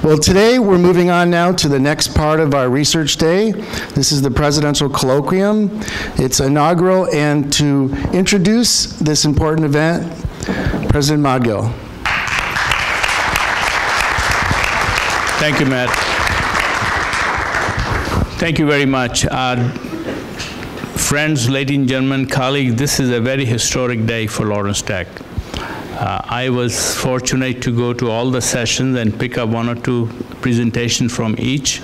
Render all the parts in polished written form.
Well, today we're moving on now to the next part of our research day. This is the Presidential Colloquium. It's inaugural, and to introduce this important event, President Modgill. Thank you, Matt. Thank you very much. Friends, ladies and gentlemen, colleagues, this is a very historic day for Lawrence Tech. I was fortunate to go to all the sessions and pick up one or two presentations from each,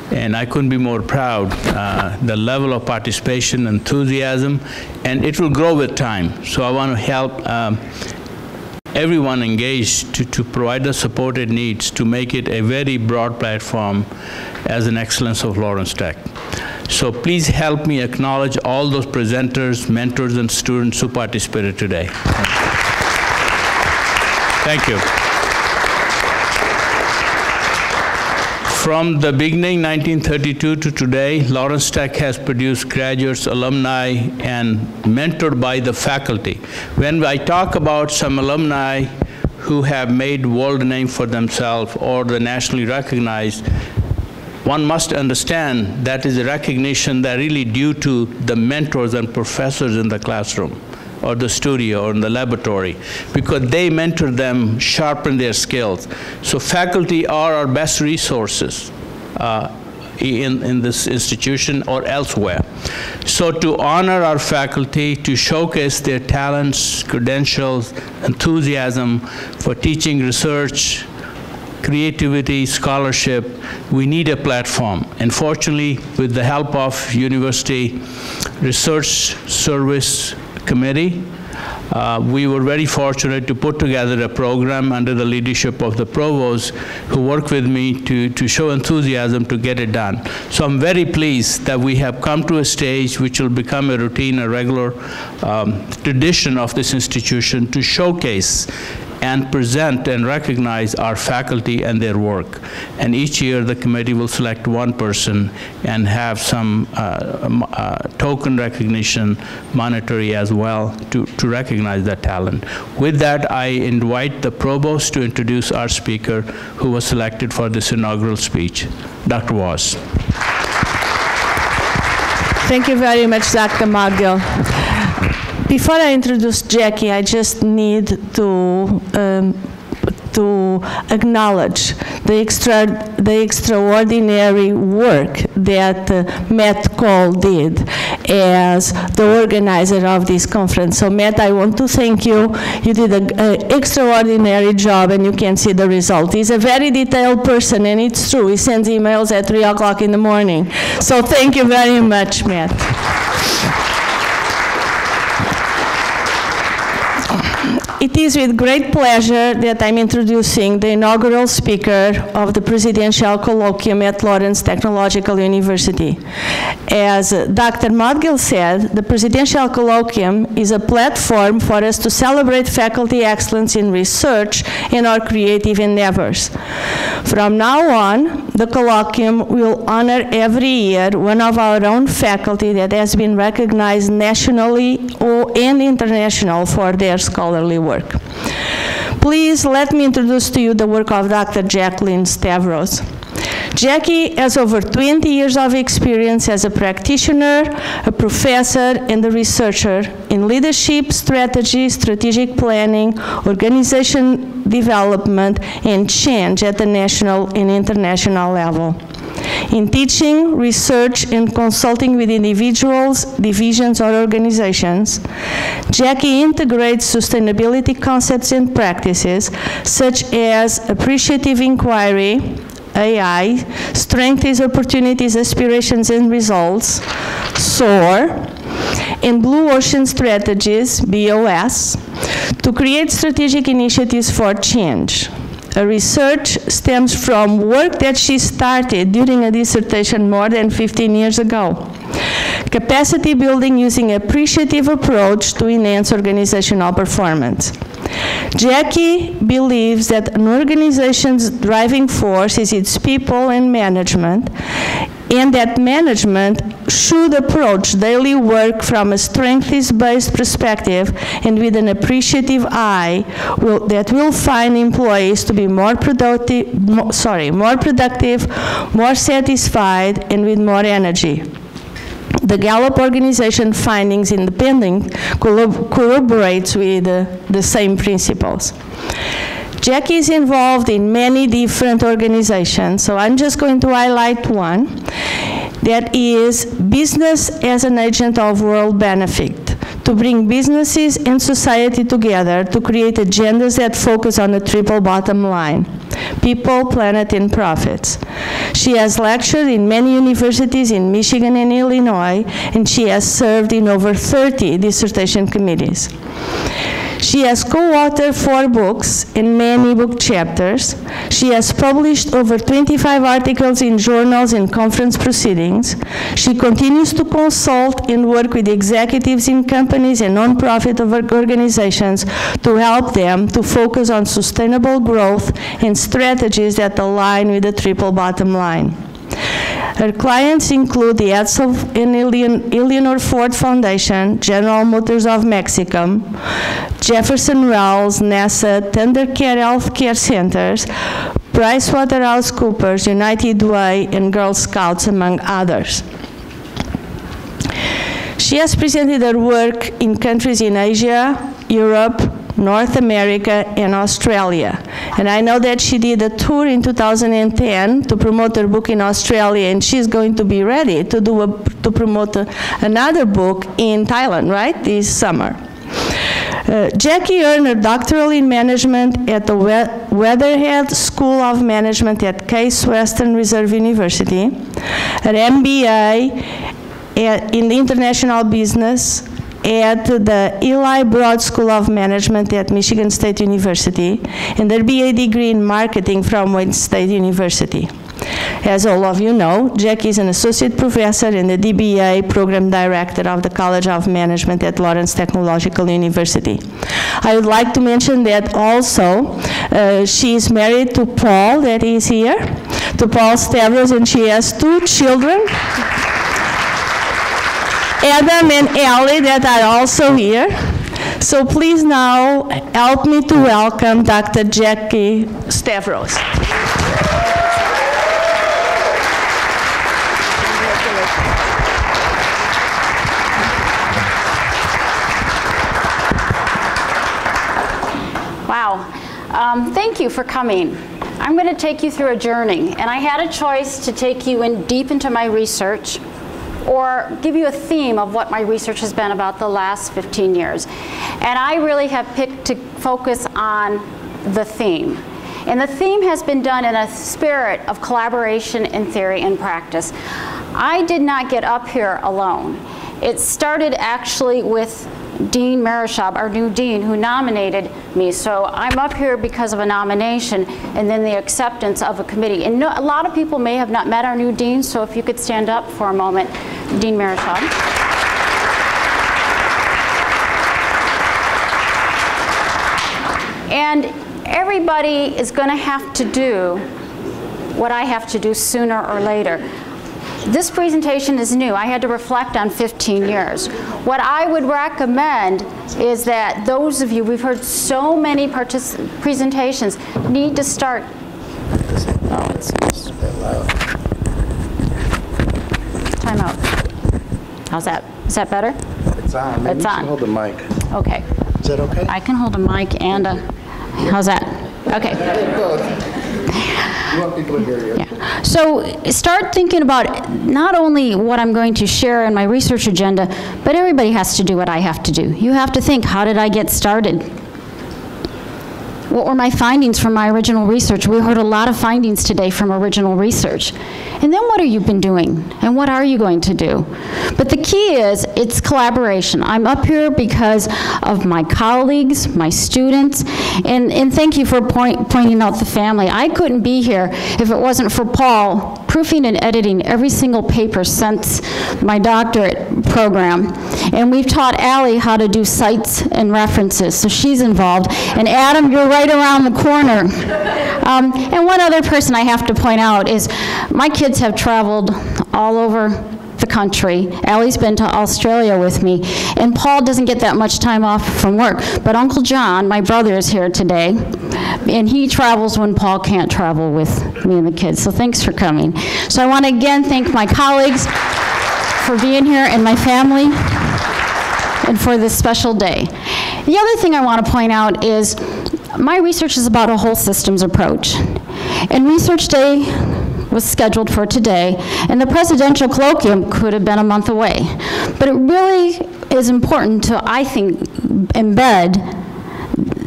and I couldn't be more proud. The level of participation, enthusiasm, and it will grow with time. So I want to help everyone engaged to provide the support it needs to make it a very broad platform as an excellence of Lawrence Tech. So please help me acknowledge all those presenters, mentors, and students who participated today. Thank you. From the beginning, 1932 to today, Lawrence Tech has produced graduates, alumni, and mentored by the faculty. When I talk about some alumni who have made world name for themselves or the nationally recognized, one must understand that is a recognition that really due to the mentors and professors in the classroom, or the studio, or in the laboratory, because they mentor them, sharpen their skills. So faculty are our best resources in this institution or elsewhere. So to honor our faculty, to showcase their talents, credentials, enthusiasm for teaching, research, creativity, scholarship, we need a platform. And fortunately, with the help of University Research Service Committee, we were very fortunate to put together a program under the leadership of the provost who worked with me to show enthusiasm to get it done. So I'm very pleased that we have come to a stage which will become a routine, a regular tradition of this institution to showcase and present and recognize our faculty and their work. And each year the committee will select one person and have some token recognition, monetary as well, to recognize that talent. With that, I invite the provost to introduce our speaker who was selected for this inaugural speech, Dr. Voss. Thank you very much, Dr. Modgill. Before I introduce Jackie, I just need to acknowledge the extraordinary work that Matt Cole did as the organizer of this conference. So Matt, I want to thank you. You did an extraordinary job, and you can see the result. He's a very detailed person, and it's true. He sends emails at 3 o'clock in the morning. So thank you very much, Matt. It is with great pleasure that I'm introducing the inaugural speaker of the Presidential Colloquium at Lawrence Technological University. As Dr. Modgill said, the Presidential Colloquium is a platform for us to celebrate faculty excellence in research and our creative endeavors. From now on, the Colloquium will honor every year one of our own faculty that has been recognized nationally and international for their scholarly work. Please let me introduce to you the work of Dr. Jacqueline Stavros. Jackie has over 20 years of experience as a practitioner, a professor, and a researcher in leadership, strategy, strategic planning, organization development, and change at the national and international level. In teaching, research, and consulting with individuals, divisions, or organizations, Jackie integrates sustainability concepts and practices such as appreciative inquiry, AI, strengths, opportunities, aspirations, and results, SOAR, and Blue Ocean Strategies, BOS, to create strategic initiatives for change. Her research stems from work that she started during a dissertation more than 15 years ago. Capacity building using appreciative approach to enhance organizational performance. Jackie believes that an organization's driving force is its people and management, and that management should approach daily work from a strengths-based perspective and with an appreciative eye that will find employees to be more productive, more satisfied, and with more energy. The Gallup organization findings independent corroborates with the same principles. Jackie is involved in many different organizations, so I'm just going to highlight one that is business as an agent of world benefit, to bring businesses and society together to create agendas that focus on the triple bottom line: people, planet, and profits. She has lectured in many universities in Michigan and Illinois, and she has served in over 30 dissertation committees. She has co-authored 4 books and many book chapters. She has published over 25 articles in journals and conference proceedings. She continues to consult and work with executives in companies and nonprofit organizations to help them to focus on sustainable growth and strategies that align with the triple bottom line. Her clients include the Edsel and Eleanor Ford Foundation, General Motors of Mexico, Jefferson Wells, NASA, ThunderCare Healthcare Centers, PricewaterhouseCoopers, United Way, and Girl Scouts, among others. She has presented her work in countries in Asia, Europe, North America, and Australia. And I know that she did a tour in 2010 to promote her book in Australia, and she's going to be ready to promote another book in Thailand, right, this summer. Jackie earned her doctoral in management at the Weatherhead School of Management at Case Western Reserve University, her MBA in international business at the Eli Broad School of Management at Michigan State University, and their BA degree in marketing from Wayne State University. As all of you know, Jackie is an associate professor and the DBA program director of the College of Management at Lawrence Technological University. I would like to mention that also she is married to Paul, that is here, to Paul Stavros, and she has 2 children. Adam and Ellie, that are also here. So please now help me to welcome Dr. Jackie Stavros. Wow. Thank you for coming. I'm going to take you through a journey, and I had a choice to take you in deep into my research or give you a theme of what my research has been about the last 15 years. And I really have picked to focus on the theme. And the theme has been done in a spirit of collaboration in theory and practice. I did not get up here alone. It started actually with Dean Marishab, our new dean, who nominated me. So I'm up here because of a nomination and then the acceptance of a committee. And a lot of people may have not met our new dean, so if you could stand up for a moment, Dean Marishab. And everybody is going to have to do what I have to do sooner or later. This presentation is new. I had to reflect on 15 years. What I would recommend is that those of you, we've heard so many presentations, need to start. Oh, it's a bit loud. Time out. How's that? Is that better? It's on. Maybe it's on. Hold the mic. Okay. Is that okay? I can hold a mic and a, how's that? Okay. You want people to hear you. Yeah. So start thinking about not only what I'm going to share in my research agenda, but everybody has to do what I have to do. You have to think, how did I get started? What were my findings from my original research? We heard a lot of findings today from original research. And then what have you been doing? And what are you going to do? But the key is, it's collaboration. I'm up here because of my colleagues, my students, and thank you for pointing out the family. I couldn't be here if it wasn't for Paul proofing and editing every single paper since my doctorate program. And we've taught Allie how to do cites and references, so she's involved. And Adam, you're right around the corner. And one other person I have to point out is my kids have traveled all over the country. Allie's been to Australia with me, and Paul doesn't get that much time off from work. But Uncle John, my brother, is here today, and he travels when Paul can't travel with me and the kids. So thanks for coming. So I want to again thank my colleagues for being here, and my family, and for this special day. The other thing I want to point out is my research is about a whole systems approach. And Research Day was scheduled for today, and the Presidential Colloquium could have been a month away. But it really is important to, I think, embed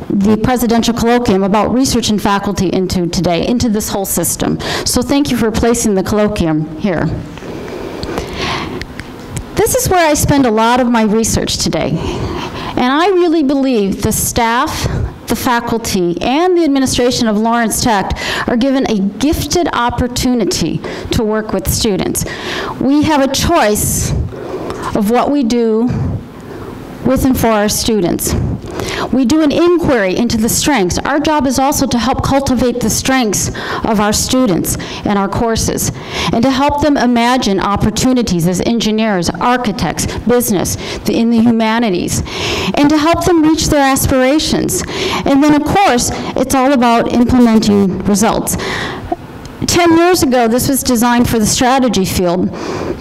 the Presidential Colloquium about research and faculty into today, into this whole system. So thank you for placing the Colloquium here. This is where I spend a lot of my research today. And I really believe the staff, the faculty, and the administration of Lawrence Tech are given a gifted opportunity to work with students. We have a choice of what we do with and for our students. We do an inquiry into the strengths. Our job is also to help cultivate the strengths of our students and our courses, and to help them imagine opportunities as engineers, architects, business, in the humanities, and to help them reach their aspirations. And then, of course, it's all about implementing results. 10 years ago, this was designed for the strategy field,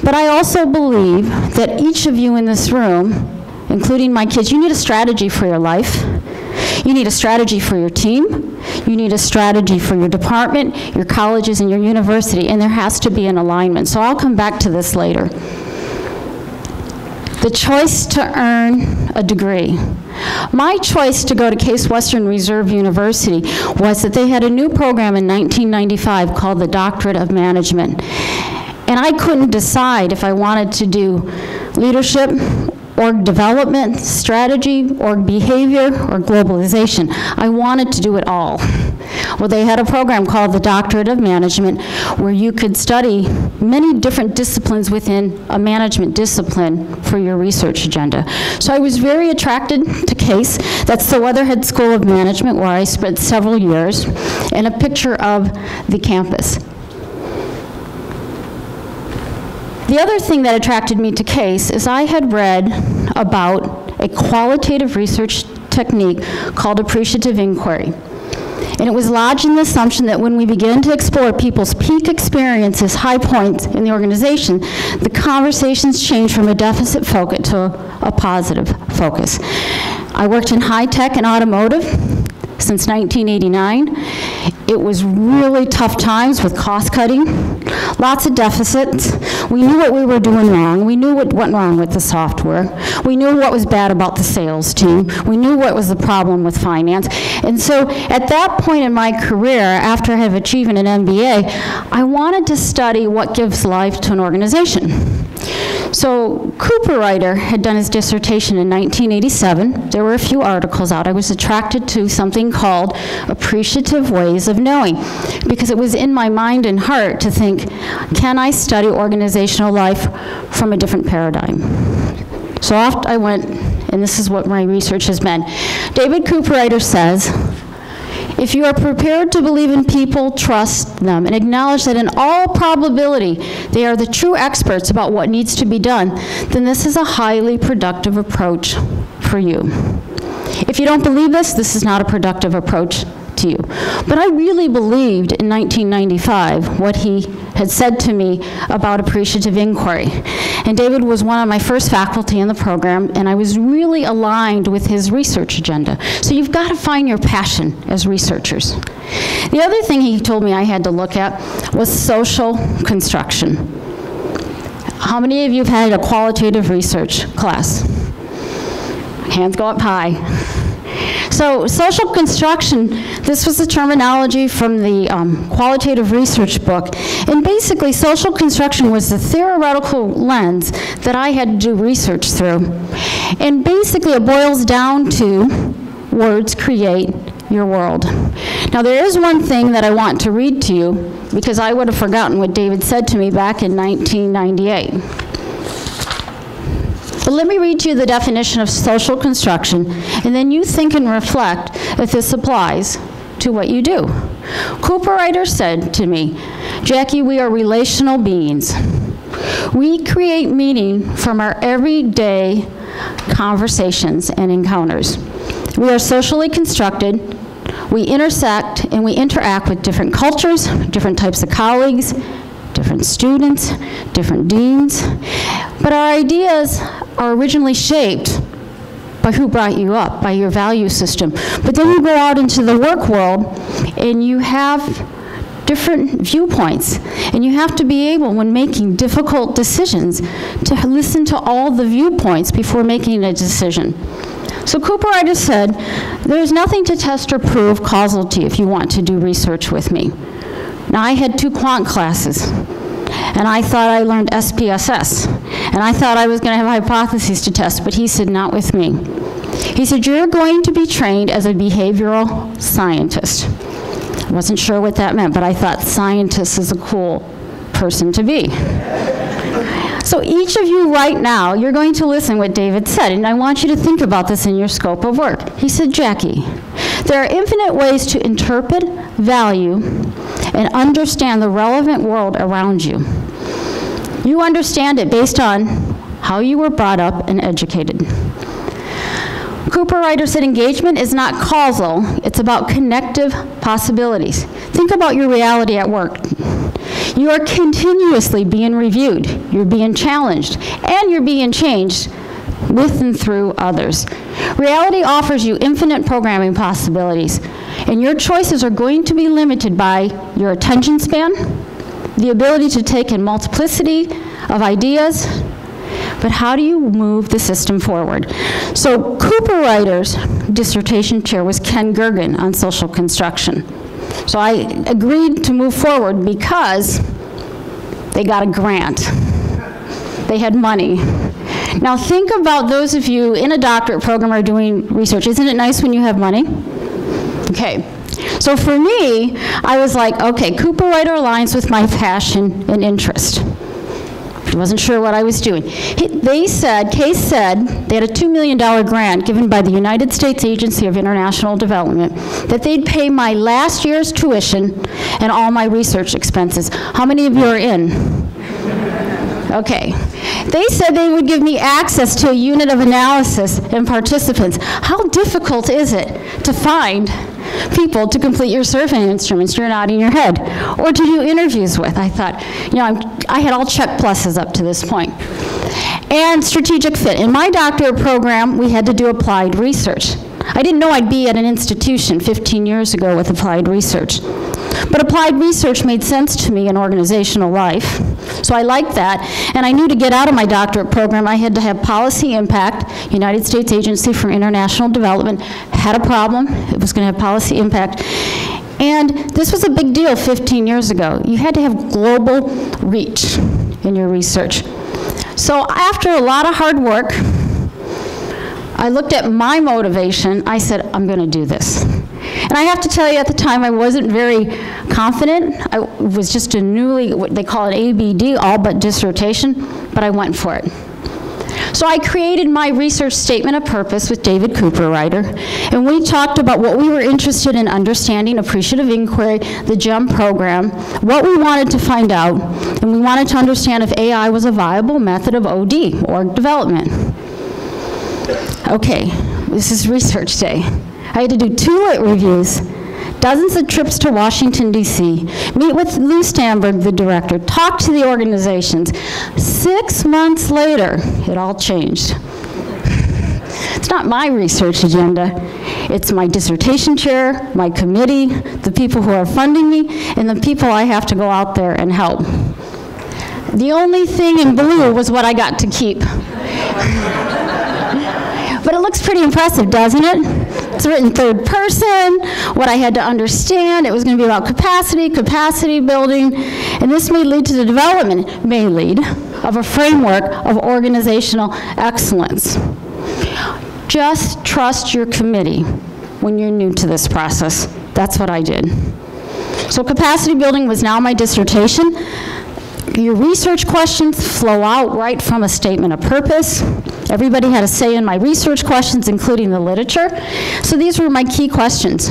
but I also believe that each of you in this room, including my kids, you need a strategy for your life. You need a strategy for your team. You need a strategy for your department, your colleges, and your university, and there has to be an alignment. So I'll come back to this later. The choice to earn a degree. My choice to go to Case Western Reserve University was that they had a new program in 1995 called the Doctorate of Management. And I couldn't decide if I wanted to do leadership, org development, strategy, org behavior, or globalization. I wanted to do it all. Well, they had a program called the Doctorate of Management where you could study many different disciplines within a management discipline for your research agenda. So I was very attracted to CASE. That's the Weatherhead School of Management where I spent several years, and a picture of the campus. The other thing that attracted me to CASE is I had read about a qualitative research technique called appreciative inquiry. And it was lodged in the assumption that when we begin to explore people's peak experiences, high points in the organization, the conversations change from a deficit focus to a positive focus. I worked in high tech and automotive since 1989. It was really tough times with cost cutting, lots of deficits. We knew what we were doing wrong. We knew what went wrong with the software. We knew what was bad about the sales team. We knew what was the problem with finance. And so at that point in my career, after I have achieved an MBA, I wanted to study what gives life to an organization. So Cooper Ryder had done his dissertation in 1987. There were a few articles out. I was attracted to something called appreciative ways of knowing, because it was in my mind and heart to think, can I study organizational life from a different paradigm? So off I went, and this is what my research has been. David Cooper Ryder says, if you are prepared to believe in people, trust them, and acknowledge that in all probability they are the true experts about what needs to be done, then this is a highly productive approach for you. If you don't believe this, this is not a productive approach to you. But I really believed in 1995 what he had said to me about appreciative inquiry. And David was one of my first faculty in the program, and I was really aligned with his research agenda. So you've got to find your passion as researchers. The other thing he told me I had to look at was social construction. How many of you have had a qualitative research class? Hands go up high. So social construction, this was the terminology from the qualitative research book. And basically, social construction was the theoretical lens that I had to do research through. And basically, it boils down to words create your world. Now, there is one thing that I want to read to you, because I would have forgotten what David said to me back in 1998. But let me read you the definition of social construction, and then you think and reflect if this applies to what you do. Cooper Ryder said to me, Jackie, we are relational beings. We create meaning from our everyday conversations and encounters. We are socially constructed. We intersect and we interact with different cultures, different types of colleagues, different students, different deans. But our ideas are originally shaped by who brought you up, by your value system. But then you go out into the work world and you have different viewpoints. And you have to be able, when making difficult decisions, to listen to all the viewpoints before making a decision. So Cooper Ryder said, there's nothing to test or prove causality if you want to do research with me. Now, I had 2 quant classes, and I thought I learned SPSS, and I thought I was going to have hypotheses to test, but he said, not with me. He said, you're going to be trained as a behavioral scientist. I wasn't sure what that meant, but I thought scientist is a cool person to be. So each of you right now, you're going to listen what David said, and I want you to think about this in your scope of work. He said, Jackie, there are infinite ways to interpret, value, and understand the relevant world around you. You understand it based on how you were brought up and educated. Cooper Ryder said engagement is not causal, it's about connective possibilities. Think about your reality at work. You are continuously being reviewed, you're being challenged, and you're being changed with and through others. Reality offers you infinite programming possibilities, and your choices are going to be limited by your attention span, the ability to take in multiplicity of ideas, but how do you move the system forward? So Cooper Ryder's dissertation chair was Ken Gergen on social construction. So I agreed to move forward because they got a grant. They had money. Now think about those of you in a doctorate program or doing research. Isn't it nice when you have money? Okay. So for me, I was like, okay, Cooper Ryder aligns with my passion and interest. I wasn't sure what I was doing. Case said, they had a $2 million grant given by the United States Agency of International Development that they'd pay my last year's tuition and all my research expenses. How many of you are in? Okay. They said they would give me access to a unit of analysis and participants. How difficult is it to find people to complete your survey instruments? You're nodding your head. Or to do interviews with. I thought, you know, I had all check pluses up to this point. And strategic fit. In my doctorate program, we had to do applied research. I didn't know I'd be at an institution 15 years ago with applied research. But applied research made sense to me in organizational life. So I liked that. And I knew to get out of my doctorate program, I had to have policy impact. United States Agency for International Development had a problem. It was going to have policy impact. And this was a big deal 15 years ago. You had to have global reach in your research. So after a lot of hard work, I looked at my motivation. I said, I'm going to do this. And I have to tell you, at the time, I wasn't very confident. I was just a newly, what they call an ABD, all but dissertation, but I went for it. So I created my research statement of purpose with David Cooper Ryder, and we talked about what we were interested in understanding, appreciative inquiry, the GEM program, what we wanted to find out, and we wanted to understand if AI was a viable method of OD, org development. Okay, this is research day. I had to do 2 lit reviews, dozens of trips to Washington, D.C., meet with Lou Stamberg, the director, talk to the organizations. 6 months later, it all changed. It's not my research agenda. It's my dissertation chair, my committee, the people who are funding me, and the people I have to go out there and help. The only thing in blue was what I got to keep. But it looks pretty impressive, doesn't it? It's written third person, what I had to understand. It was going to be about capacity building, and this may lead to the development, of a framework of organizational excellence. Just trust your committee when you're new to this process. That's what I did. So capacity building was now my dissertation. Your research questions flow out right from a statement of purpose. Everybody had a say in my research questions, including the literature. So these were my key questions.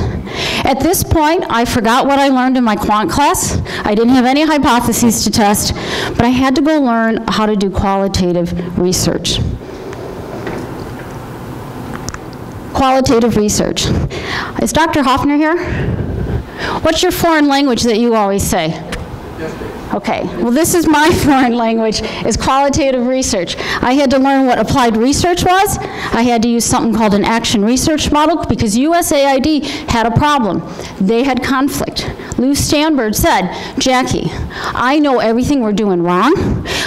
At this point, I forgot what I learned in my quant class. I didn't have any hypotheses to test, but I had to go learn how to do qualitative research. Qualitative research. Is Dr. Hoffner here? What's your foreign language that you always say? Okay, well this is my foreign language, is qualitative research. I had to learn what applied research was. I had to use something called an action research model because USAID had a problem. They had conflict. Lou Stanford said, Jackie, I know everything we're doing wrong.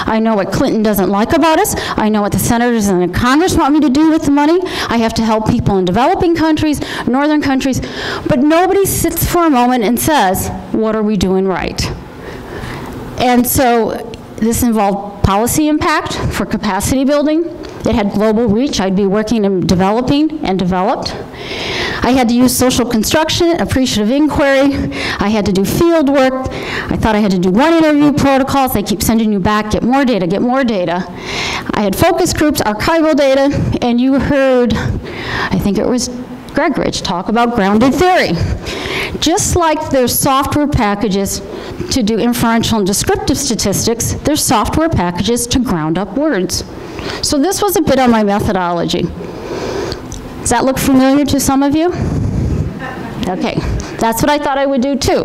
I know what Clinton doesn't like about us. I know what the senators and the Congress want me to do with the money. I have to help people in developing countries, northern countries, but nobody sits for a moment and says, what are we doing right? And so this involved policy impact for capacity building. It had global reach. I'd be working in developing and developed. I had to use social construction, appreciative inquiry. I had to do field work. I thought I had to do one interview protocols. They keep sending you back, get more data, get more data. I had focus groups, archival data, and you heard, I think it was Gregridge, talk about grounded theory. Just like there's software packages to do inferential and descriptive statistics, there's software packages to ground up words. So this was a bit of my methodology. Does that look familiar to some of you? Okay, that's what I thought I would do too.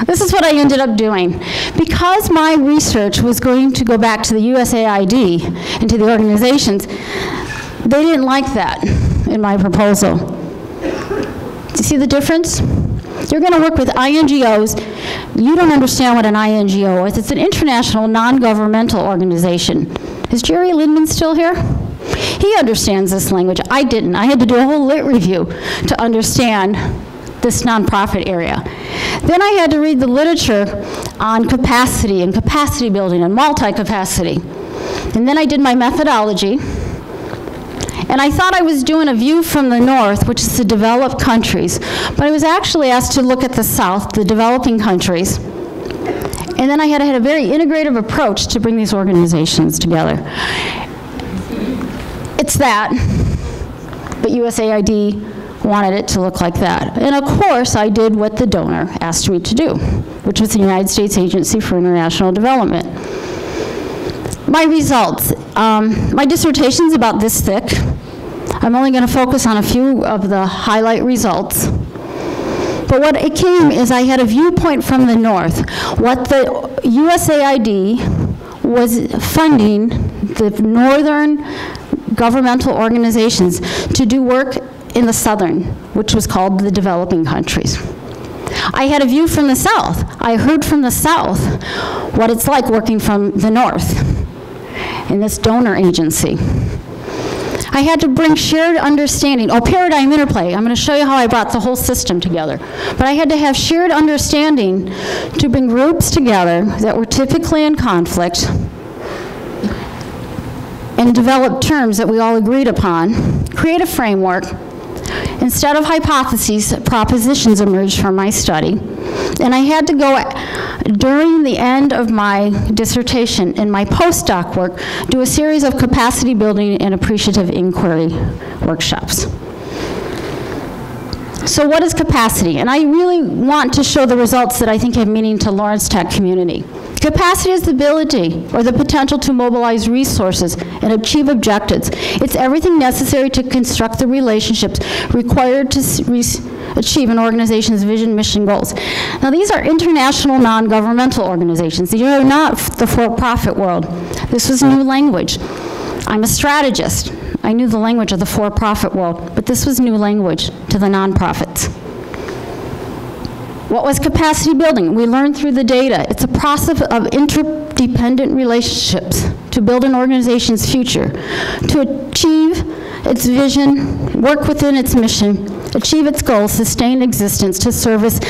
This is what I ended up doing. Because my research was going to go back to the USAID and to the organizations, they didn't like that in my proposal. Do you see the difference? You're going to work with INGOs. You don't understand what an INGO is. It's an international non-governmental organization. Is Jerry Lindman still here? He understands this language. I didn't. I had to do a whole lit review to understand this nonprofit area. Then I had to read the literature on capacity and capacity building and multi-capacity. And then I did my methodology. And I thought I was doing a view from the north, which is the developed countries. But I was actually asked to look at the south, the developing countries. And then I had a very integrative approach to bring these organizations together. It's that, but USAID wanted it to look like that. And of course, I did what the donor asked me to do, which was the United States Agency for International Development. My results. My dissertation's about this thick. I'm only going to focus on a few of the highlight results. But what it came is I had a viewpoint from the north. What the USAID was funding the northern governmental organizations to do work in the southern, which was called the developing countries. I had a view from the south. I heard from the south what it's like working from the north in this donor agency. I had to bring shared understanding. Oh, paradigm interplay. I'm going to show you how I brought the whole system together. But I had to have shared understanding to bring groups together that were typically in conflict and develop terms that we all agreed upon, create a framework. Instead of hypotheses, propositions emerged from my study. And I had to go, during the end of my dissertation in my postdoc work, do a series of capacity building and appreciative inquiry workshops. So what is capacity? And I really want to show the results that I think have meaning to Lawrence Tech community. Capacity is the ability or the potential to mobilize resources and achieve objectives. It's everything necessary to construct the relationships required to achieve an organization's vision, mission, goals. Now these are international non-governmental organizations. These are not the for-profit world. This was new language. I'm a strategist. I knew the language of the for-profit world, but this was new language to the nonprofits. What was capacity building? We learned through the data. It's a process of interdependent relationships to build an organization's future, to achieve its vision, work within its mission, achieve its goals, sustain existence, to service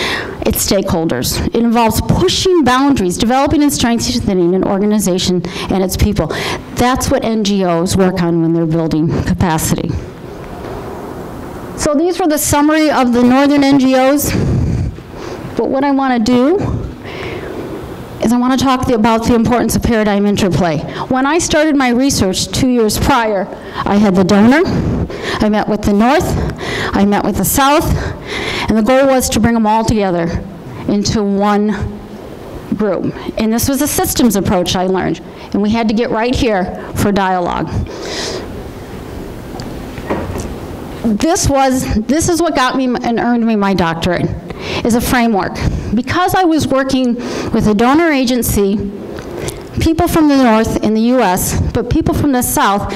its stakeholders. It involves pushing boundaries, developing and strengthening an organization and its people. That's what NGOs work on when they're building capacity. So these were the summary of the northern NGOs. But what I want to do is I want to talk about the importance of paradigm interplay. When I started my research 2 years prior, I had the donor, I met with the North, I met with the South, and the goal was to bring them all together into one group. And this was a systems approach I learned, and we had to get right here for dialogue. This is what got me and earned me my doctorate, is a framework. Because I was working with a donor agency, people from the North in the US, but people from the South,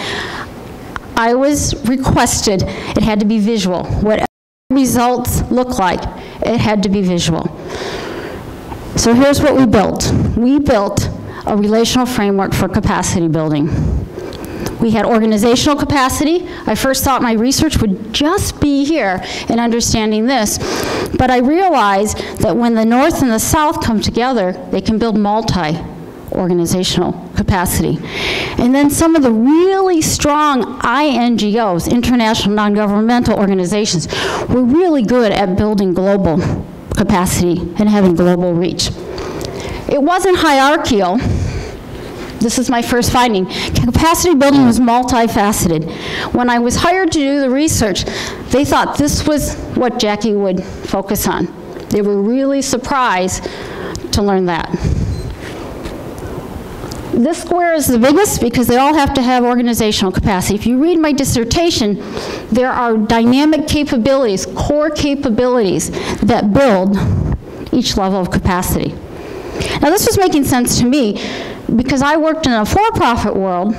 I was requested, it had to be visual. Whatever results look like, it had to be visual. So here's what we built. We built a relational framework for capacity building. We had organizational capacity. I first thought my research would just be here in understanding this, but I realized that when the North and the South come together, they can build multi-organizational capacity. And then some of the really strong INGOs, international non-governmental organizations, were really good at building global capacity and having global reach. It wasn't hierarchical. This is my first finding. Capacity building was multifaceted. When I was hired to do the research, they thought this was what Jackie would focus on. They were really surprised to learn that. This square is the biggest because they all have to have organizational capacity. If you read my dissertation, there are dynamic capabilities, core capabilities that build each level of capacity. Now this was making sense to me because I worked in a for-profit world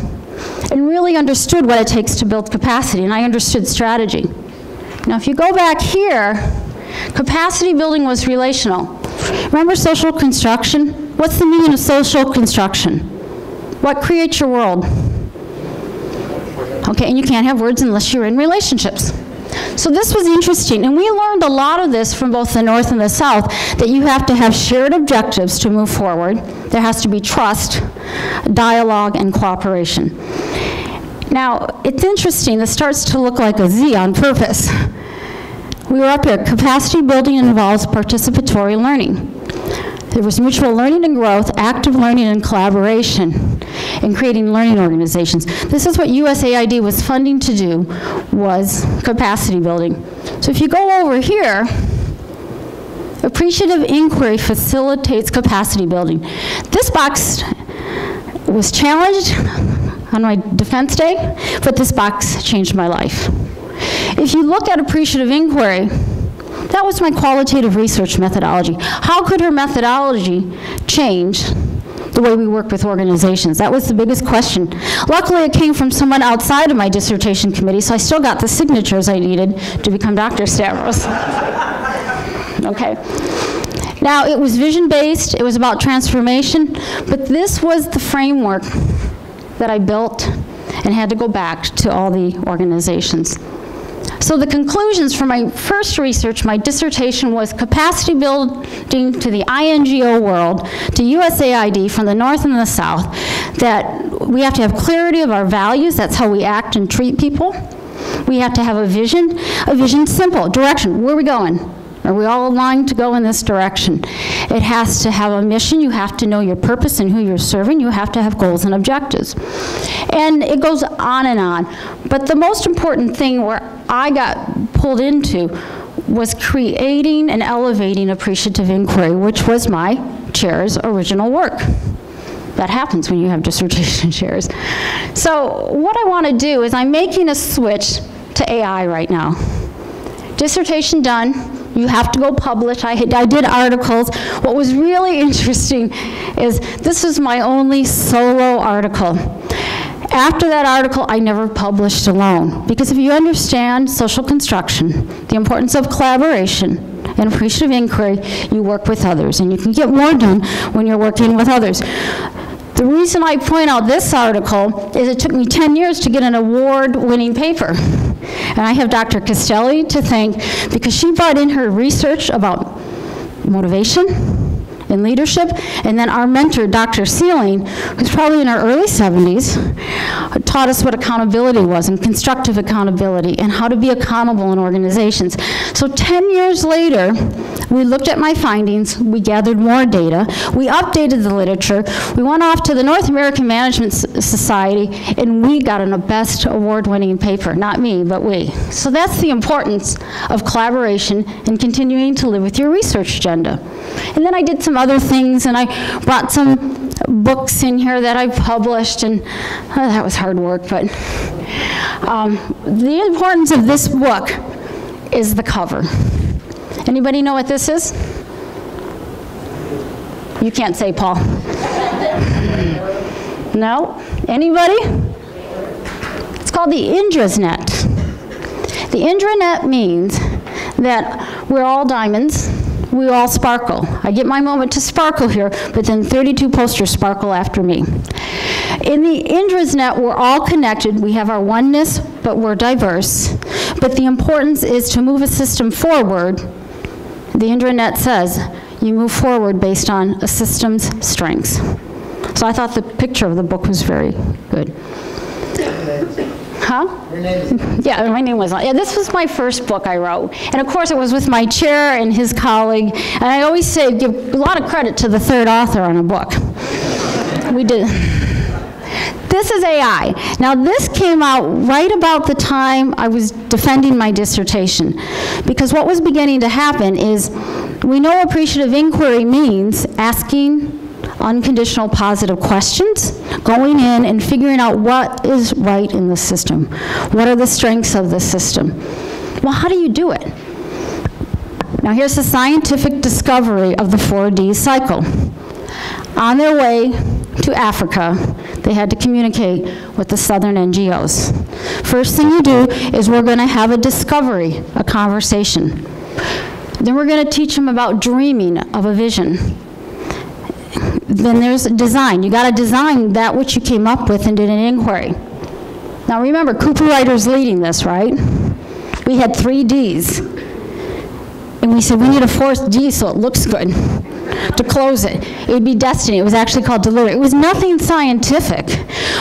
and really understood what it takes to build capacity, and I understood strategy. Now if you go back here, capacity building was relational. Remember social construction? What's the meaning of social construction? What creates your world? Okay, and you can't have words unless you're in relationships. So this was interesting, and we learned a lot of this from both the North and the South, that you have to have shared objectives to move forward. There has to be trust, dialogue, and cooperation. Now, it's interesting, this starts to look like a Z on purpose. We were up here, capacity building involves participatory learning. There was mutual learning and growth, active learning and collaboration, and creating learning organizations. This is what USAID was funding to do, was capacity building. So if you go over here, appreciative inquiry facilitates capacity building. This box was challenged on my defense day, but this box changed my life. If you look at appreciative inquiry, that was my qualitative research methodology. How could her methodology change the way we work with organizations? That was the biggest question. Luckily, it came from someone outside of my dissertation committee, so I still got the signatures I needed to become Dr. Stavros. Okay. Now, it was vision-based, it was about transformation, but this was the framework that I built and had to go back to all the organizations. So the conclusions from my first research, my dissertation, was capacity building to the INGO world, to USAID from the North and the South, that we have to have clarity of our values, that's how we act and treat people. We have to have a vision simple, direction, where are we going? Are we all aligned to go in this direction? It has to have a mission. You have to know your purpose and who you're serving. You have to have goals and objectives. And it goes on and on. But the most important thing where I got pulled into was creating and elevating appreciative inquiry, which was my chair's original work. That happens when you have dissertation chairs. So what I want to do is I'm making a switch to AI right now. Dissertation done. You have to go publish. I did articles. What was really interesting is this is my only solo article. After that article, I never published alone. Because if you understand social construction, the importance of collaboration and appreciative inquiry, you work with others. And you can get more done when you're working with others. The reason I point out this article is it took me 10 years to get an award-winning paper. And I have Dr. Castelli to thank because she brought in her research about motivation in leadership. And then our mentor, Dr. Sealing, who's probably in her early 70s, taught us what accountability was and constructive accountability and how to be accountable in organizations. So 10 years later, we looked at my findings, we gathered more data, we updated the literature, we went off to the North American Management Society, and we got a best award-winning paper. Not me, but we. So that's the importance of collaboration and continuing to live with your research agenda. And then I did some other things, and I brought some books in here that I published, and that was hard work, but the importance of this book is the cover. Anybody know what this is? You can't say, Paul. No? Anybody? It's called the intranet. The intranet means that we're all diamonds, we all sparkle. I get my moment to sparkle here, but then 32 posters sparkle after me. In the intranet, we're all connected. We have our oneness, but we're diverse. But the importance is to move a system forward. The intranet says you move forward based on a system's strengths. So I thought the picture of the book was very good. Huh? Your name is yeah, my name was on. Yeah, this was my first book I wrote. And of course it was with my chair and his colleague. And I always say, give a lot of credit to the third author on a book. We did. This is AI. Now this came out right about the time I was defending my dissertation. Because what was beginning to happen is, we know appreciative inquiry means asking unconditional positive questions, going in and figuring out what is right in the system. What are the strengths of the system? Well, how do you do it? Now here's the scientific discovery of the 4D cycle. On their way to Africa, they had to communicate with the southern NGOs. First thing you do is we're going to have a discovery, a conversation. Then we're going to teach them about dreaming of a vision. Then there's design. You got to design that which you came up with and did an inquiry. Now remember, Cooper Ryder's leading this, right? We had 3 Ds. And we said, we need a 4th D so it looks good to close it. It would be destiny. It was actually called delivery. It was nothing scientific,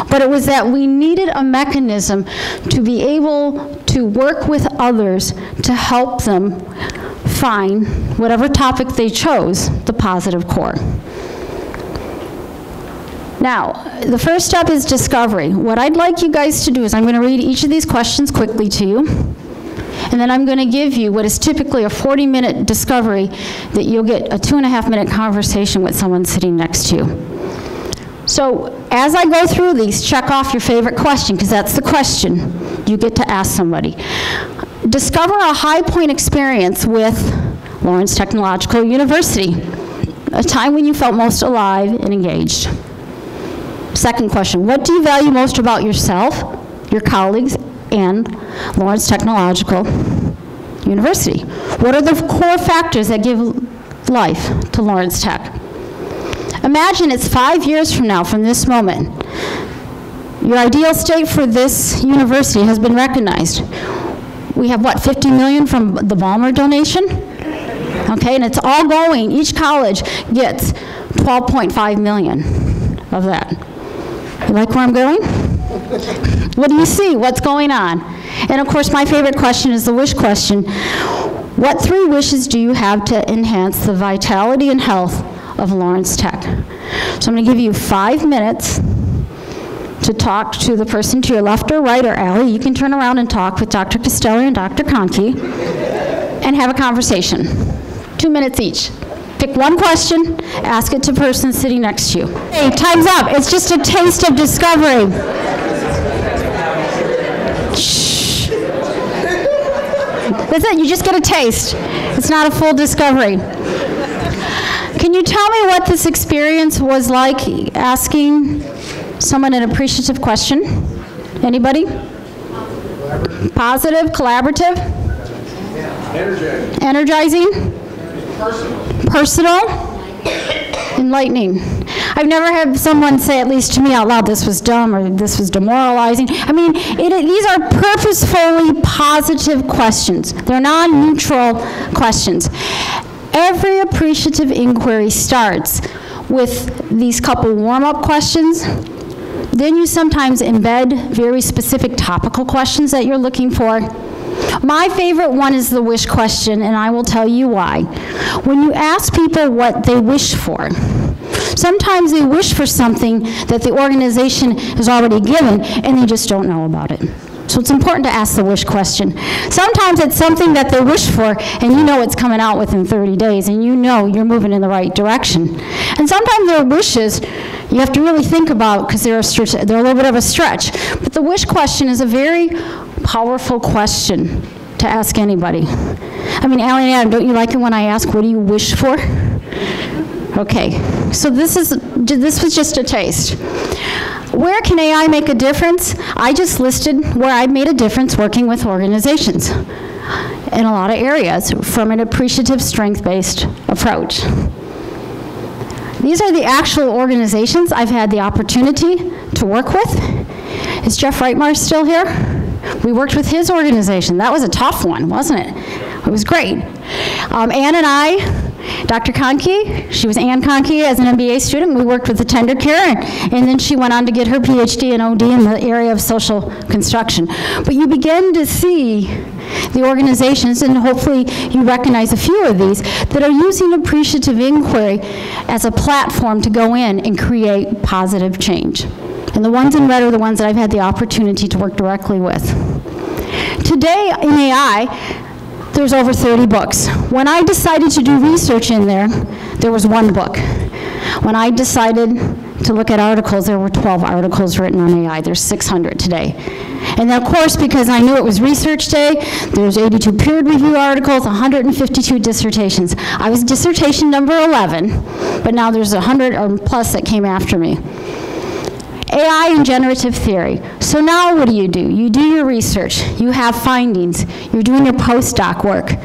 but it was that we needed a mechanism to be able to work with others to help them find whatever topic they chose, the positive core. Now, the first step is discovery. What I'd like you guys to do is I'm going to read each of these questions quickly to you, and then I'm going to give you what is typically a 40-minute discovery that you'll get a 2.5-minute conversation with someone sitting next to you. So as I go through these, check off your favorite question, because that's the question you get to ask somebody. Discover a high point experience with Lawrence Technological University, a time when you felt most alive and engaged. Second question, what do you value most about yourself, your colleagues, and Lawrence Technological University? What are the core factors that give life to Lawrence Tech? Imagine it's 5 years from now, from this moment. Your ideal state for this university has been recognized. We have, what, 50 million from the Ballmer donation? Okay, and it's all going, each college gets 12.5 million of that. You like where I'm going? What do you see? What's going on? And of course, my favorite question is the wish question. What 3 wishes do you have to enhance the vitality and health of Lawrence Tech? So I'm going to give you 5 minutes to talk to the person to your left or right, or Allie. You can turn around and talk with Dr. Costello and Dr. Conkey and have a conversation. 2 minutes each. Pick one question, ask it to the person sitting next to you. Hey, time's up. It's just a taste of discovery. Shh. That's it, you just get a taste. It's not a full discovery. Can you tell me what this experience was like, asking someone an appreciative question? Anybody? Positive, collaborative? Energizing? Personal? Enlightening. I've never had someone say, at least to me out loud, this was dumb or this was demoralizing. I mean, these are purposefully positive questions. They're non-neutral questions. Every appreciative inquiry starts with these couple warm-up questions. Then you sometimes embed very specific topical questions that you're looking for. My favorite one is the wish question, and I will tell you why. When you ask people what they wish for, sometimes they wish for something that the organization has already given, and they just don't know about it. So it's important to ask the wish question. Sometimes it's something that they wish for, and you know it's coming out within 30 days, and you know you're moving in the right direction. And sometimes there are wishes you have to really think about because they're a little bit of a stretch. But the wish question is a very powerful question to ask anybody. I mean, Allie and Adam, don't you like it when I ask, what do you wish for? Okay, so this was just a taste. Where can AI make a difference? I just listed where I've made a difference working with organizations in a lot of areas from an appreciative, strength-based approach. These are the actual organizations I've had the opportunity to work with. Is Jeff Reitmar still here? We worked with his organization. That was a tough one, wasn't it? It was great. Ann and I, Dr. Conkey, she was Ann Conkey as an MBA student. We worked with the tender care, and then she went on to get her PhD in OD in the area of social construction. But you begin to see the organizations, and hopefully you recognize a few of these, that are using appreciative inquiry as a platform to go in and create positive change. And the ones in red are the ones that I've had the opportunity to work directly with. Today in AI, there's over 30 books. When I decided to do research in there, there was one book. When I decided to look at articles, there were 12 articles written on AI. There's 600 today. And then, of course, because I knew it was research day, there's 82 peer review articles, 152 dissertations. I was dissertation number 11, but now there's 100 or plus that came after me. AI and generative theory. So now what do? You do your research, you have findings, you're doing your postdoc work.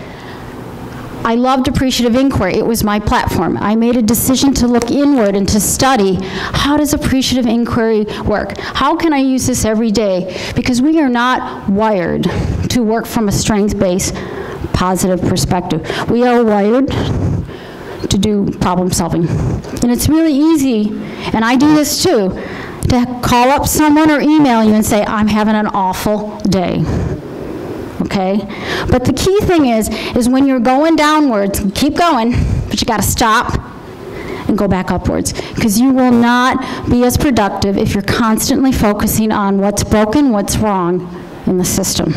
I loved appreciative inquiry. It was my platform. I made a decision to look inward and to study, how does appreciative inquiry work? How can I use this every day? Because we are not wired to work from a strength-based, positive perspective. We are wired to do problem solving. And it's really easy, and I do this too, to call up someone or email you and say, I'm having an awful day. Okay? But the key thing is when you're going downwards, keep going, but you got to stop and go back upwards, because you will not be as productive if you're constantly focusing on what's broken, what's wrong in the system.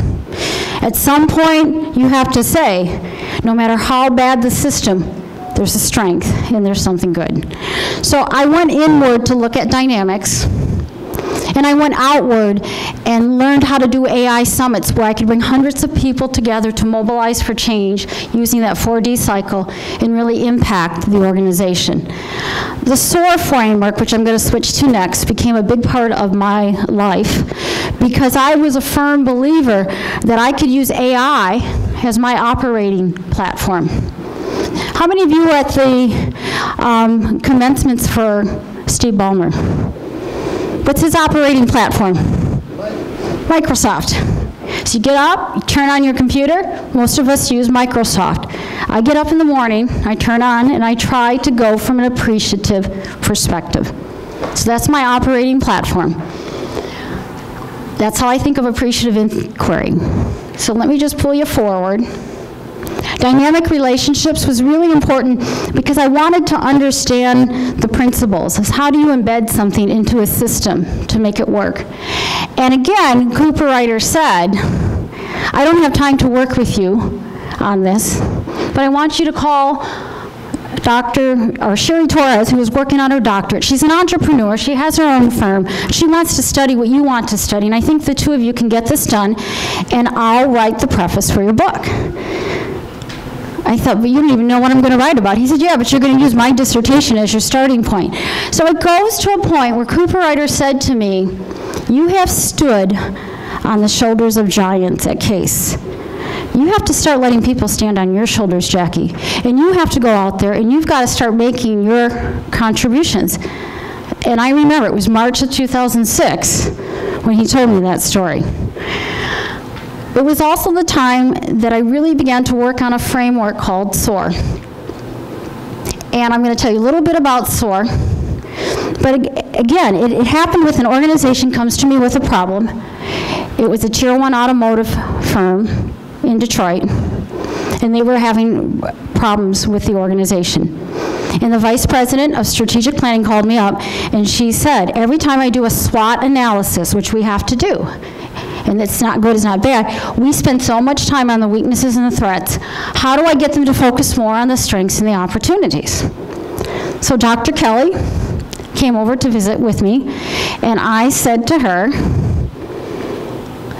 At some point, you have to say, no matter how bad the system, there's a strength and there's something good. So I went inward to look at dynamics, and I went outward and learned how to do AI summits where I could bring hundreds of people together to mobilize for change using that 4D cycle and really impact the organization. The SOAR Framework, which I'm going to switch to next, became a big part of my life because I was a firm believer that I could use AI as my operating platform. How many of you were at the commencements for Steve Ballmer? What's his operating platform? Microsoft. So you get up, you turn on your computer. Most of us use Microsoft. I get up in the morning, I turn on, and I try to go from an appreciative perspective. So that's my operating platform. That's how I think of appreciative inquiry. So let me just pull you forward. Dynamic relationships was really important because I wanted to understand the principles. Is how do you embed something into a system to make it work? And again, Cooper Ryder said, I don't have time to work with you on this, but I want you to call Sherry Torres, who is working on her doctorate. She's an entrepreneur. She has her own firm. She wants to study what you want to study, and I think the two of you can get this done, and I'll write the preface for your book. I thought, but you don't even know what I'm going to write about. He said, yeah, but you're going to use my dissertation as your starting point. So it goes to a point where Cooper Ryder said to me, you have stood on the shoulders of giants at Case. You have to start letting people stand on your shoulders, Jackie. And you have to go out there and you've got to start making your contributions. And I remember it was March of 2006 when he told me that story. It was also the time that I really began to work on a framework called SOAR. And I'm going to tell you a little bit about SOAR. But again, it happened with an organization comes to me with a problem. It was a Tier 1 automotive firm in Detroit, and they were having problems with the organization. And the vice president of strategic planning called me up, and she said, every time I do a SWOT analysis, which we have to do, and it's not good, it's not bad, we spend so much time on the weaknesses and the threats. How do I get them to focus more on the strengths and the opportunities? So Dr. Kelly came over to visit with me, and I said to her,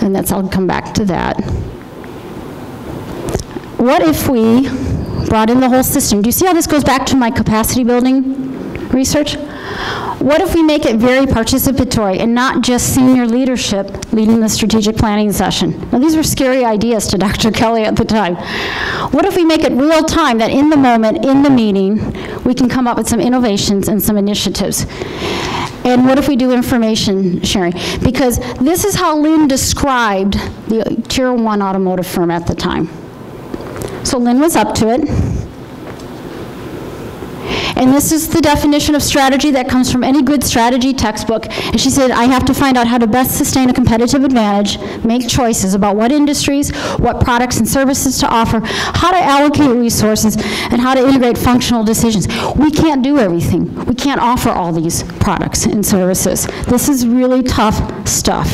and I'll come back to that, what if we brought in the whole system? Do you see how this goes back to my capacity building research? What if we make it very participatory and not just senior leadership leading the strategic planning session? Now, these were scary ideas to Dr. Kelly at the time. What if we make it real time, that in the moment, in the meeting, we can come up with some innovations and some initiatives? And what if we do information sharing? Because this is how Lynn described the Tier 1 automotive firm at the time. So Lynn was up to it. And this is the definition of strategy that comes from any good strategy textbook. And she said, I have to find out how to best sustain a competitive advantage, make choices about what industries, what products and services to offer, how to allocate resources, and how to integrate functional decisions. We can't do everything. We can't offer all these products and services. This is really tough stuff.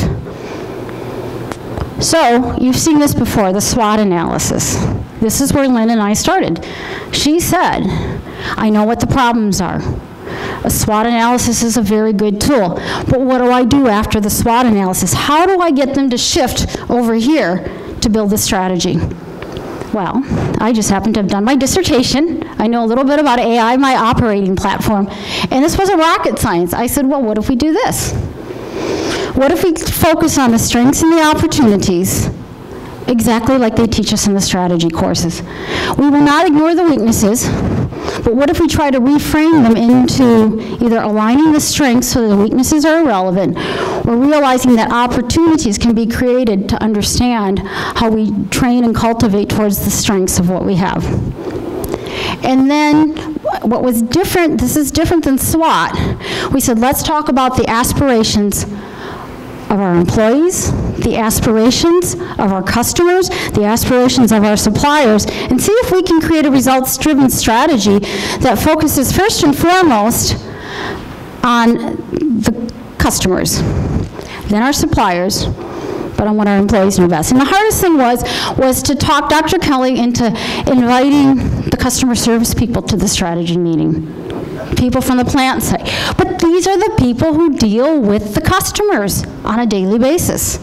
So, you've seen this before, the SWOT analysis. This is where Lynn and I started. She said, I know what the problems are. A SWOT analysis is a very good tool, but what do I do after the SWOT analysis? How do I get them to shift over here to build the strategy? Well, I just happen to have done my dissertation. I know a little bit about AI, my operating platform, and this wasn't rocket science. I said, well, what if we do this? What if we focus on the strengths and the opportunities, exactly like they teach us in the strategy courses? We will not ignore the weaknesses, but what if we try to reframe them into either aligning the strengths so that the weaknesses are irrelevant, or realizing that opportunities can be created to understand how we train and cultivate towards the strengths of what we have. And then what was different, this is different than SWOT, we said let's talk about the aspirations of our employees, the aspirations of our customers, the aspirations of our suppliers, and see if we can create a results-driven strategy that focuses first and foremost on the customers, then our suppliers, but on what our employees know best. And the hardest thing was to talk Dr. Kelly into inviting the customer service people to the strategy meeting. People from the plant side. But these are the people who deal with the customers on a daily basis.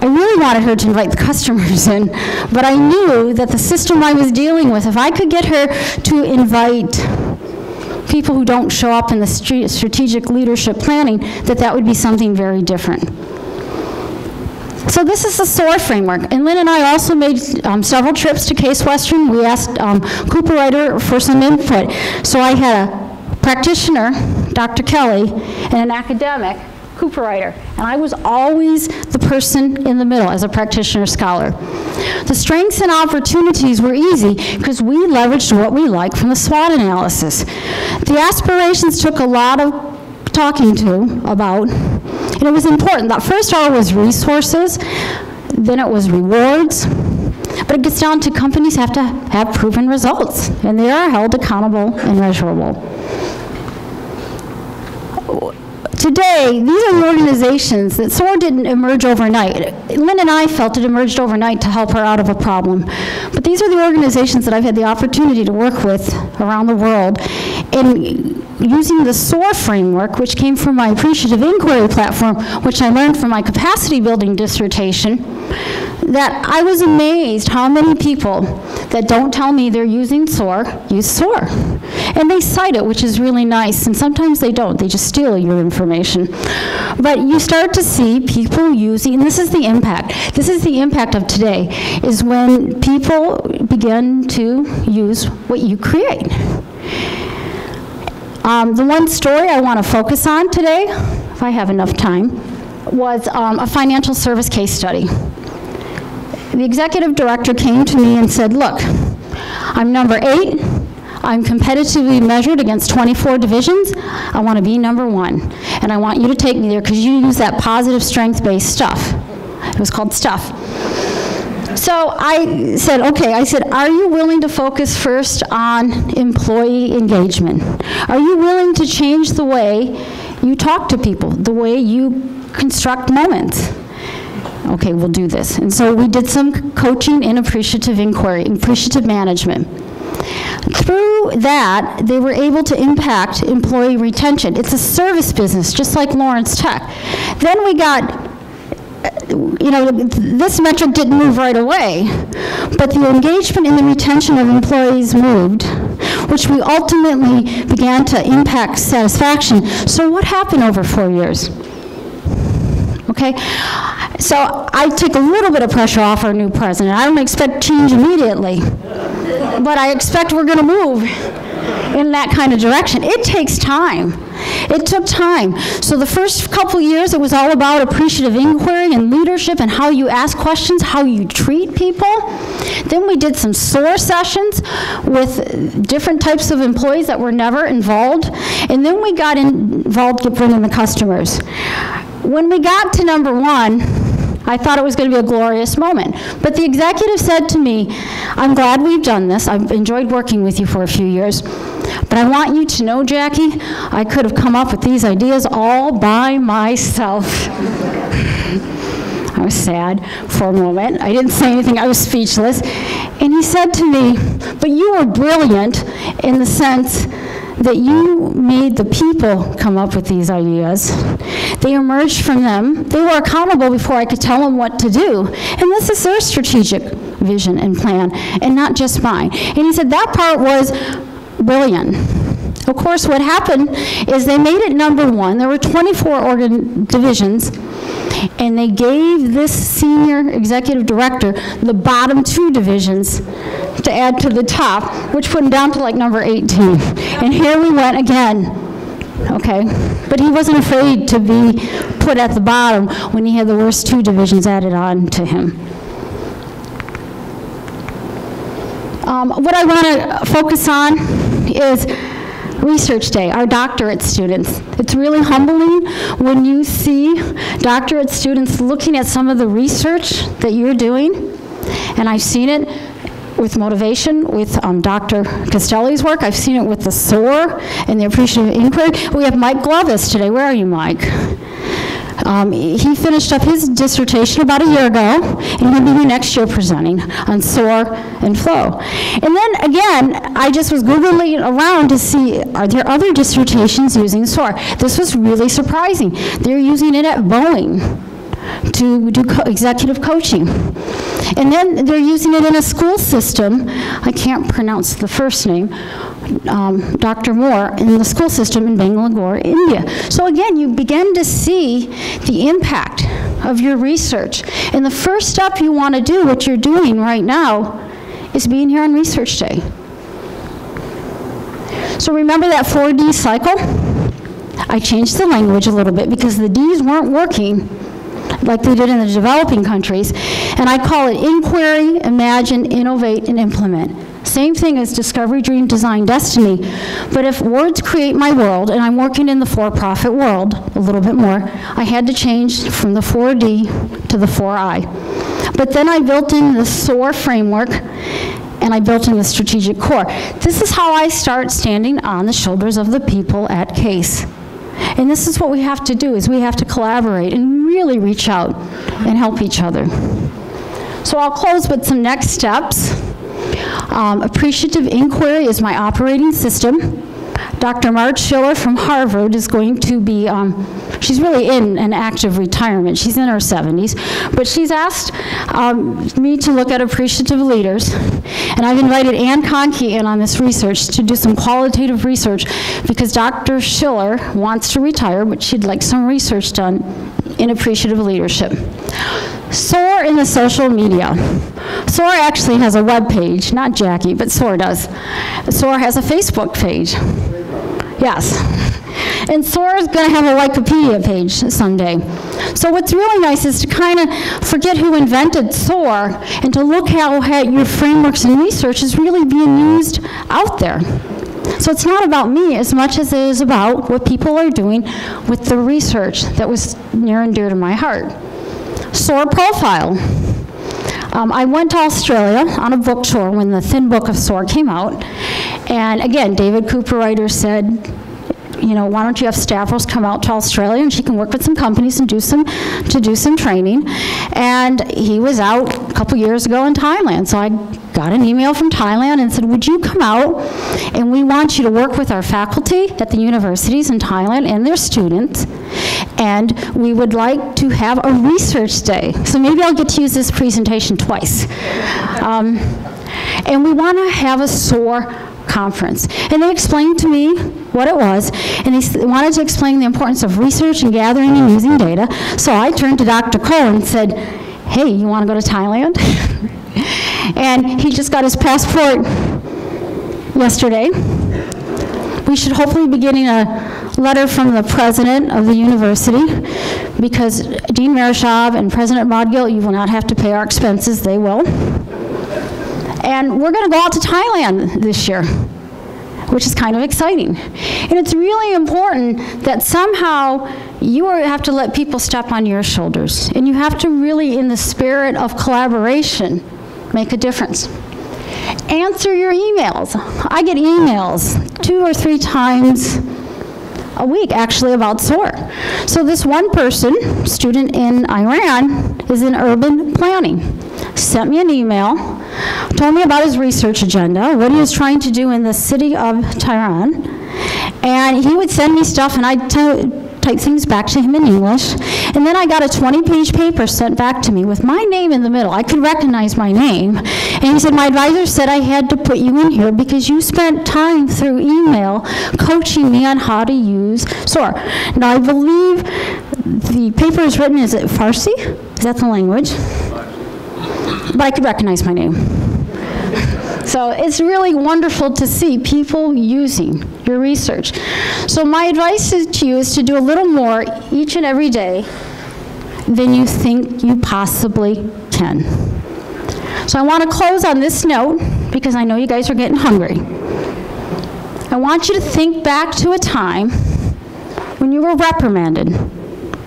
I really wanted her to invite the customers in, but I knew that the system I was dealing with, if I could get her to invite people who don't show up in the strategic leadership planning, that would be something very different. So this is the SOAR framework, and Lynn and I also made several trips to Case Western. We asked Cooper Ryder for some input. So I had a practitioner, Dr. Kelly, and an academic, Cooper Ryder. And I was always the person in the middle as a practitioner scholar. The strengths and opportunities were easy because we leveraged what we like from the SWOT analysis. The aspirations took a lot of talking to about, and it was important. That first R was resources, then it was rewards, but it gets down to companies have to have proven results, and they are held accountable and measurable. Today, these are the organizations that SOAR didn't emerge overnight. Lynn and I felt it emerged overnight to help her out of a problem. But these are the organizations that I've had the opportunity to work with around the world. And using the SOAR framework, which came from my Appreciative inquiry platform, which I learned from my capacity building dissertation, that I was amazed how many people that don't tell me they're using SOAR use SOAR. And they cite it, which is really nice, and sometimes they don't, they just steal your information. But you start to see people using, and this is the impact of today, is when people begin to use what you create. The one story I want to focus on today, if I have enough time, was a financial service case study. The executive director came to me and said, look, I'm number 8 I'm competitively measured against 24 divisions. I want to be number 1. And I want you to take me there because you use that positive strength-based stuff. It was called STUFF. So I said, okay, are you willing to focus first on employee engagement? Are you willing to change the way you talk to people, the way you construct moments? Okay, we'll do this. And so we did some coaching in appreciative inquiry, appreciative management. Through that, they were able to impact employee retention. It's a service business, just like Lawrence Tech. Then we got, this metric didn't move right away, but the engagement and the retention of employees moved, which we ultimately began to impact satisfaction. So what happened over 4 years? Okay, so I take a little bit of pressure off our new president. I don't expect change immediately, but I expect we're going to move in that kind of direction. It takes time. It took time. So the first couple years, it was all about appreciative inquiry and leadership and how you ask questions, how you treat people. Then we did some SOAR sessions with different types of employees that were never involved. And then we got involved with bringing the customers. When we got to number 1, I thought it was going to be a glorious moment. But the executive said to me, I'm glad we've done this. I've enjoyed working with you for a few years. But I want you to know, Jackie, I could have come up with these ideas all by myself. I was sad for a moment. I didn't say anything. I was speechless. And he said to me, but you were brilliant in the sense that you made the people come up with these ideas. They emerged from them. They were accountable before I could tell them what to do. And this is their strategic vision and plan, and not just mine. And he said that part was brilliant. Of course, what happened is they made it number 1. There were 24 divisions, and they gave this senior executive director the bottom 2 divisions to add to the top, which put him down to like number 18. And here we went again, okay? But he wasn't afraid to be put at the bottom when he had the worst 2 divisions added on to him. What I want to focus on is Research Day, our doctorate students. It's really humbling when you see doctorate students looking at some of the research that you're doing, and I've seen it with motivation, with Dr. Castelli's work. I've seen it with the SOAR and the Appreciative Inquiry. We have Mike Glovis today. Where are you, Mike? He finished up his dissertation about a year ago, and he'll be here next year presenting on SOAR and flow. And then again, I just was Googling around to see, are there other dissertations using SOAR? This was really surprising. They're using it at Boeing to do executive coaching. And then they're using it in a school system. I can't pronounce the first name. Dr. Moore in the school system in Bangalore, India. So again, you begin to see the impact of your research. And the first step you want to do, what you're doing right now, is being here on Research Day. So remember that 4D cycle? I changed the language a little bit because the Ds weren't working like they did in the developing countries. And I call it inquiry, imagine, innovate, and implement. Same thing as discovery, dream, design, destiny. But if words create my world, and I'm working in the for-profit world a little bit more, I had to change from the 4D to the 4I. But then I built in the SOAR framework, and I built in the strategic core. This is how I start standing on the shoulders of the people at CASE. And this is what we have to do, is we have to collaborate and really reach out and help each other. So I'll close with some next steps. Appreciative inquiry is my operating system. Dr. Marge Schiller from Harvard is going to be, she's really in an active retirement. She's in her 70s, but she's asked me to look at appreciative leaders, and I've invited Ann Conkey in on this research to do some qualitative research because Dr. Schiller wants to retire, but she'd like some research done in appreciative leadership. SOAR in the social media. SOAR actually has a web page, not Jackie, but SOAR does. SOAR has a Facebook page. Yes. And SOAR is going to have a Wikipedia page someday. So what's really nice is to kind of forget who invented SOAR and to look how your frameworks and research is really being used out there. So it's not about me as much as it is about what people are doing with the research that was near and dear to my heart. SOAR profile. I went to Australia on a book tour when the Thin Book of SOAR came out. And again, David Cooper-Ryder said, you know, why don't you have Stavros come out to Australia and she can work with some companies and do some training. And he was out a couple years ago in Thailand. So I got an email from Thailand and said, would you come out and we want you to work with our faculty at the universities in Thailand and their students. And we would like to have a research day. So maybe I'll get to use this presentation twice. And we want to have a SOAR conference. And they explained to me what it was, and they wanted to explain the importance of research and gathering and using data. So I turned to Dr. Cole and said, hey, you want to go to Thailand? And he just got his passport yesterday. We should hopefully be getting a letter from the president of the university, because Dean Marashov and President Modgill, you will not have to pay our expenses, they will. And we're going to go out to Thailand this year, which is kind of exciting. And it's really important that somehow you have to let people step on your shoulders. And you have to really, in the spirit of collaboration, make a difference. Answer your emails. I get emails 2 or 3 times a week, actually, about SOAR. So this one person, student in Iran, is in urban planning, sent me an email, told me about his research agenda, what he was trying to do in the city of Tehran, and he would send me stuff and I'd type things back to him in English, and then I got a 20-page paper sent back to me with my name in the middle. I could recognize my name, and he said, my advisor said I had to put you in here because you spent time through email coaching me on how to use SOAR. Now I believe the paper is written, is it Farsi? Is that the language? But I could recognize my name. So it's really wonderful to see people using your research. So my advice to you is to do a little more each and every day than you think you possibly can. So I want to close on this note, because I know you guys are getting hungry. I want you to think back to a time when you were reprimanded,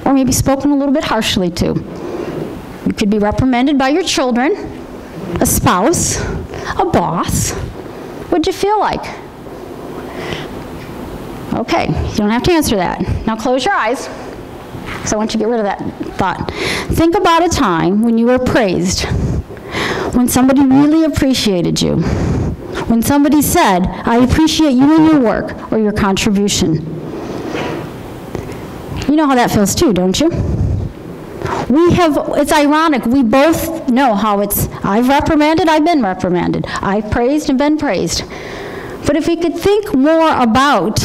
or maybe spoken a little bit harshly to. You could be reprimanded by your children, a spouse, a boss. What'd you feel like? Okay, you don't have to answer that. Now close your eyes, because I want you to get rid of that thought. Think about a time when you were praised, when somebody really appreciated you, when somebody said, I appreciate you and your work or your contribution. You know how that feels too, don't you? It's ironic, we both know how it's, I've reprimanded, I've been reprimanded. I've praised and been praised. But if we could think more about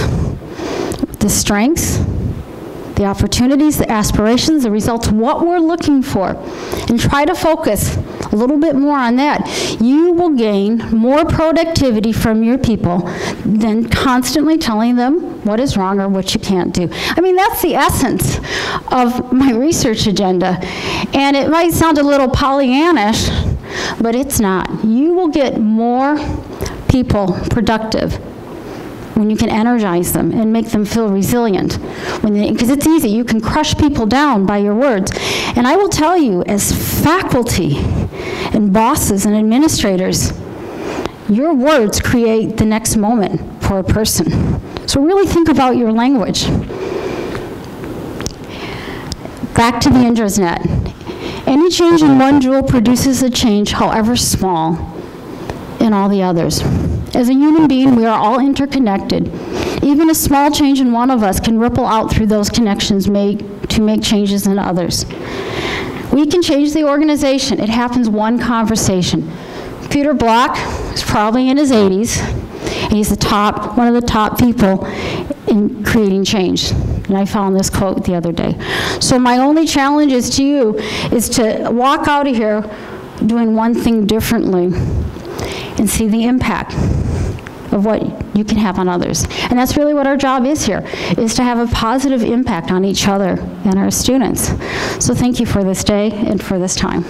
the strengths, the opportunities, the aspirations, the results, what we're looking for, and try to focus a little bit more on that, you will gain more productivity from your people than constantly telling them what is wrong or what you can't do. I mean, that's the essence of my research agenda. And it might sound a little Pollyannish, but it's not. You will get more people productive when you can energize them and make them feel resilient. Because it's easy, you can crush people down by your words. And I will tell you, as faculty and bosses and administrators, your words create the next moment for a person. So really think about your language. Back to the Indra's net. Any change in one jewel produces a change, however small, in all the others. As a human being, we are all interconnected. Even a small change in one of us can ripple out through those connections to make changes in others. We can change the organization. It happens one conversation. Peter Block is probably in his 80s, and he's one of the top people in creating change. And I found this quote the other day. So my only challenge to you is to walk out of here doing one thing differently and see the impact of what you can have on others. And that's really what our job is here, is to have a positive impact on each other and our students. So thank you for this day and for this time.